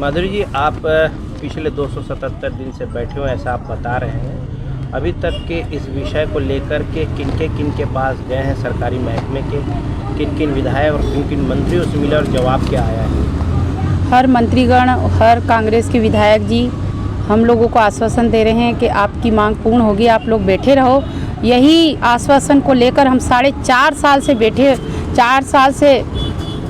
माधुरी जी, आप पिछले 277 दिन से बैठे हो, ऐसा आप बता रहे हैं। अभी तक के इस विषय को लेकर के किन के पास गए हैं सरकारी महकमे के, किन विधायक और किन मंत्रियों से मिले और जवाब क्या आया है? हर मंत्रीगण, हर कांग्रेस के विधायक जी हम लोगों को आश्वासन दे रहे हैं कि आपकी मांग पूर्ण होगी, आप लोग बैठे रहो। यही आश्वासन को लेकर हम 4.5 साल से 4 साल से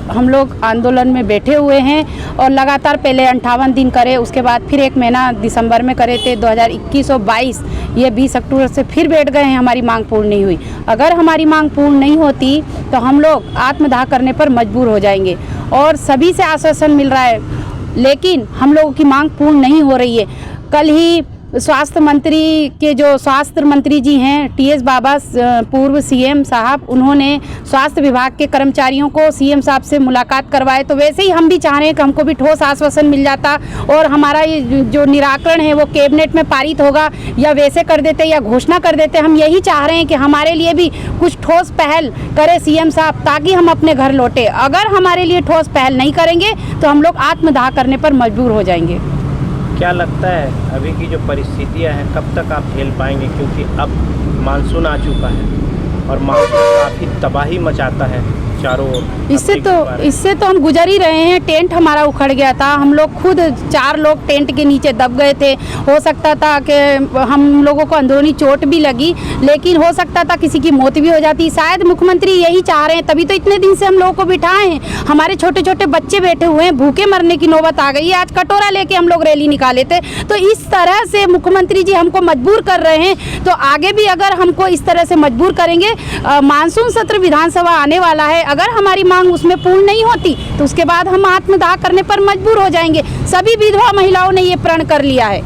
हम लोग आंदोलन में बैठे हुए हैं और लगातार पहले 58 दिन करे, उसके बाद फिर 1 महीना दिसंबर में करे थे 2021 और 22, ये 20 अक्टूबर से फिर बैठ गए हैं। हमारी मांग पूर्ण नहीं हुई। अगर हमारी मांग पूर्ण नहीं होती तो हम लोग आत्मदाह करने पर मजबूर हो जाएंगे और सभी से आश्वासन मिल रहा है, लेकिन हम लोगों की मांग पूर्ण नहीं हो रही है। कल ही स्वास्थ्य मंत्री जी हैं टीएस बाबा, पूर्व सीएम साहब, उन्होंने स्वास्थ्य विभाग के कर्मचारियों को सीएम साहब से मुलाकात करवाए। तो वैसे ही हम भी चाह रहे हैं कि हमको भी ठोस आश्वासन मिल जाता और हमारा ये जो निराकरण है वो कैबिनेट में पारित होगा, या वैसे कर देते या घोषणा कर देते। हम यही चाह रहे हैं कि हमारे लिए भी कुछ ठोस पहल करे सीएम साहब, ताकि हम अपने घर लौटे। अगर हमारे लिए ठोस पहल नहीं करेंगे तो हम लोग आत्मदाह करने पर मजबूर हो जाएंगे। क्या लगता है अभी की जो परिस्थितियां हैं कब तक आप झेल पाएंगे, क्योंकि अब मानसून आ चुका है और मानसून काफ़ी तबाही मचाता है चारों ओर। इससे तो हम गुजर ही रहे हैं। टेंट हमारा उखड़ गया था, हम लोग खुद 4 लोग टेंट के नीचे दब गए थे। हो सकता था कि हम लोगों को अंदरूनी चोट भी लगी, लेकिन हो सकता था किसी की मौत भी हो जाती। शायद मुख्यमंत्री यही चाह रहे हैं, तभी तो इतने दिन से हम लोगों को बिठाए हैं। हमारे छोटे छोटे बच्चे बैठे हुए हैं, भूखे मरने की नौबत आ गई है। आज कटोरा लेके हम लोग रैली निकाले थे। तो इस तरह से मुख्यमंत्री जी हमको मजबूर कर रहे हैं, तो आगे भी अगर हमको इस तरह से मजबूर करेंगे, मानसून सत्र विधानसभा आने वाला है, अगर हमारी मांग उसमें पूर्ण नहीं होती तो उसके बाद हम आत्मदाह करने पर मजबूर हो जाएंगे। सभी विधवा महिलाओं ने ये प्रण कर लिया है।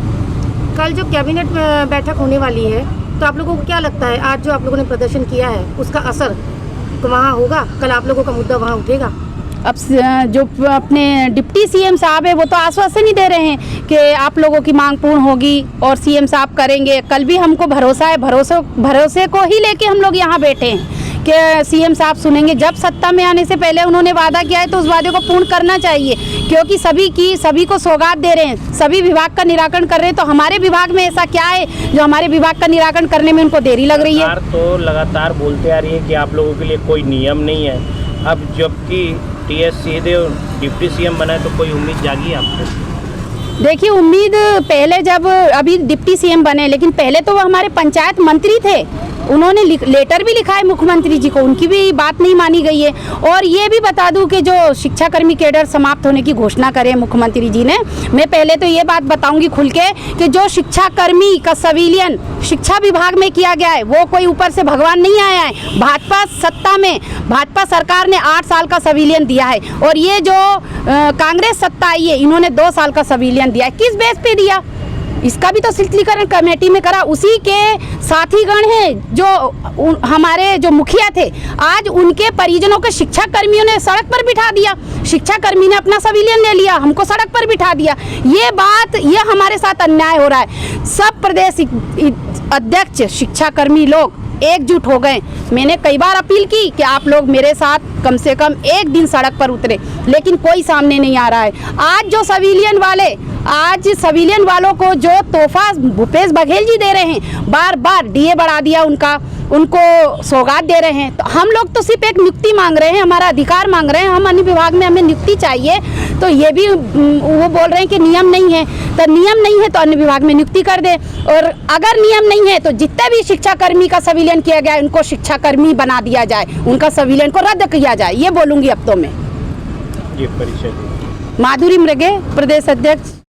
कल जो कैबिनेट बैठक होने वाली है, तो आप लोगों को क्या लगता है आज जो आप लोगों ने प्रदर्शन किया है उसका असर वहाँ होगा? कल आप लोगों का मुद्दा वहाँ उठेगा? अब जो अपने डिप्टी सीएम साहब है वो तो आश्वासन ही दे रहे हैं कि आप लोगों की मांग पूर्ण होगी और सीएम साहब करेंगे। कल भी हमको भरोसा है, भरोसे को ही लेके हम लोग यहाँ बैठे हैं कि सीएम साहब सुनेंगे। जब सत्ता में आने से पहले उन्होंने वादा किया है तो उस वादे को पूर्ण करना चाहिए, क्योंकि सभी को सौगात दे रहे हैं, सभी विभाग का निराकरण कर रहे हैं। तो हमारे विभाग में ऐसा क्या है जो हमारे विभाग का निराकरण करने में उनको देरी लग रही है? तो लगातार बोलते आ रही है कि आप लोगों के लिए कोई नियम नहीं है। अब जबकि टीएस सीदेव डिप्टी सीएम बना है तो कोई उम्मीद जागी आपको? देखिए, उम्मीद पहले जब अभी डिप्टी सीएम बने, लेकिन पहले तो वो हमारे पंचायत मंत्री थे। उन्होंने लेटर भी लिखा है मुख्यमंत्री जी को, उनकी भी बात नहीं मानी गई है। और ये भी बता दूं कि जो शिक्षाकर्मी कैडर समाप्त होने की घोषणा करे मुख्यमंत्री जी ने, मैं पहले तो ये बात बताऊंगी खुल के कि जो शिक्षाकर्मी का संविलियन शिक्षा विभाग में किया गया है वो कोई ऊपर से भगवान नहीं आया है। भाजपा सरकार ने 8 साल का संविलियन दिया है और ये जो कांग्रेस सत्ता आई है इन्होंने 2 साल का संविलियन दिया है। किस बेस पे दिया? इसका भी तो शीतलीकरण कमेटी में करा। उसी के साथीगण हैं जो हमारे जो मुखिया थे, आज उनके परिजनों के शिक्षा कर्मियों ने सड़क पर बिठा दिया। शिक्षा कर्मी ने अपना संविलियन ले लिया, हमको सड़क पर बिठा दिया। ये हमारे साथ अन्याय हो रहा है। सब प्रदेश अध्यक्ष शिक्षा कर्मी लोग एकजुट हो गए। मैंने कई बार अपील की कि आप लोग मेरे साथ कम से कम एक दिन सड़क पर उतरे, लेकिन कोई सामने नहीं आ रहा है। आज सविलियन वालों को जो तोहफा भूपेश बघेल जी दे रहे हैं, बार बार डीए बढ़ा दिया उनको सौगात दे रहे हैं। तो हम लोग तो सिर्फ एक नियुक्ति मांग रहे हैं, हमारा अधिकार मांग रहे हैं। हम अन्य विभाग में हमें नियुक्ति चाहिए, तो ये भी वो बोल रहे हैं कि नियम नहीं है। तो नियम नहीं है तो अन्य विभाग में नियुक्ति कर दे, और अगर नियम नहीं है तो जितने भी शिक्षाकर्मी का संविलियन किया गया है उनको शिक्षाकर्मी बना दिया जाए, उनका संविलियन को रद्द किया जाए। ये बोलूँगी अब तो मैं। ये परिषद माधुरी मृगे, प्रदेश अध्यक्ष।